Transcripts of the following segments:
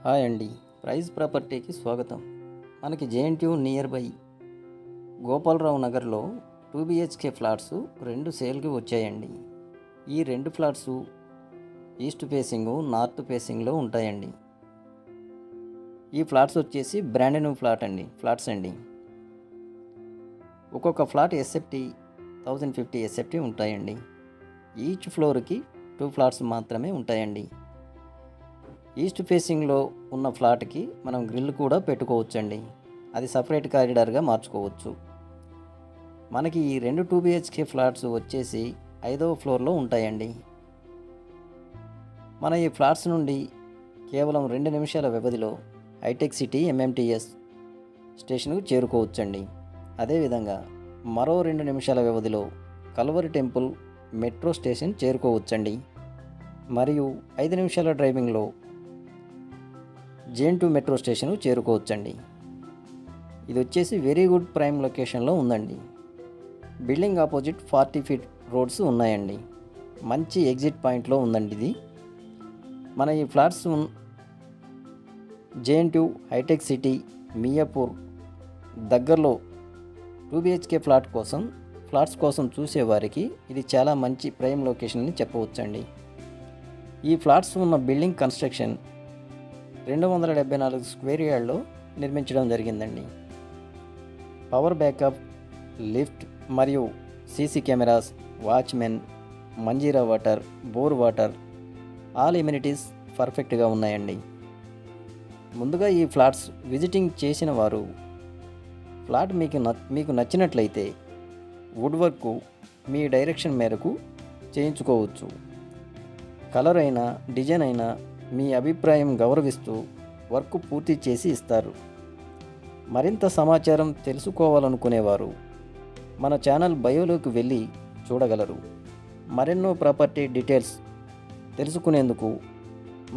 Hi అండి. Praise ప్రాపర్టీకి స్వాగతం. మనకి జేఎన్టీయూ నియర్ బై గోపాలరావు నగర్లో 2 BHK ఫ్లాట్స్ 2 సేల్కి వచ్చాయండి. ఈ 2 ఫ్లాట్స్ ఈస్ట్ ఫేసింగ్, నార్త్ ఫేసింగ్లో ఉంటాయండి. ఈ ఫ్లాట్స్ వచ్చేసి బ్రాండ్ న్యూ ఫ్లాట్స్ అండి. ఒక్కొక్క ఫ్లాట్ ఎస్ఎఫ్టీ 1050 ఎస్ఎఫ్టీ ఉంటాయండి. ఈచ్ ఫ్లోర్కి 2 ఫ్లాట్స్ మాత్రమే ఉంటాయండి. ఈస్ట్ ఫేసింగ్లో ఉన్న ఫ్లాట్కి మనం గ్రిల్ కూడా పెట్టుకోవచ్చండి. అది సపరేట్ కారిడార్గా మార్చుకోవచ్చు. మనకి ఈ 2 BHK ఫ్లాట్స్ వచ్చేసి 5వ ఫ్లోర్లో ఉంటాయండి. మన ఈ ఫ్లాట్స్ నుండి కేవలం 2 నిమిషాల వ్యవధిలో హైటెక్ సిటీ MMTS స్టేషన్కు చేరుకోవచ్చండి. అదేవిధంగా మరో 2 నిమిషాల వ్యవధిలో కల్వరి టెంపుల్ మెట్రో స్టేషన్ చేరుకోవచ్చండి. మరియు 5 నిమిషాల డ్రైవింగ్లో జేఎన్టీయూ మెట్రో స్టేషన్ చేరుకోవచ్చండి. ఇది వచ్చేసి వెరీ గుడ్ ప్రైమ్ లొకేషన్లో ఉందండి. బిల్డింగ్ ఆపోజిట్ 40 ఫీట్ రోడ్స్ ఉన్నాయండి. మంచి ఎగ్జిట్ పాయింట్లో ఉందండి ఇది. మన ఈ ఫ్లాట్స్ జేఎన్టీయూ హైటెక్ సిటీ మియాపూర్ దగ్గరలో 2 BHK ఫ్లాట్స్ కోసం చూసేవారికి ఇది చాలా మంచి ప్రైమ్ లొకేషన్ అని చెప్పవచ్చండి. ఈ ఫ్లాట్స్ ఉన్న బిల్డింగ్ కన్స్ట్రక్షన్ 274 స్క్వేర్ యార్డ్లో నిర్మించడం జరిగిందండి. పవర్ బ్యాకప్, లిఫ్ట్ మరియు CC cameras, watchmen, Manjira water, bore water, all amenities పర్ఫెక్ట్గా ఉన్నాయండి. ముందుగా ఈ ఫ్లాట్స్ విజిటింగ్ చేసిన వారు ఫ్లాట్ మీకు నచ్చినట్లయితే వుడ్ వర్క్ మీ డైరెక్షన్ మేరకు చేయించుకోవచ్చు. కలర్ అయినా డిజైన్ అయినా మీ అభిప్రాయం గౌరవిస్తూ వర్క్ పూర్తి చేసి ఇస్తారు. మరింత సమాచారం తెలుసుకోవాలనుకునేవారు మన ఛానల్ బయోలోకి వెళ్ళి చూడగలరు. మరెన్నో ప్రాపర్టీ డీటెయిల్స్ తెలుసుకునేందుకు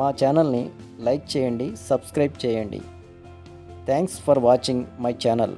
మా ఛానల్ని లైక్ చేయండి, సబ్స్క్రైబ్ చేయండి. Thanks for watching my channel.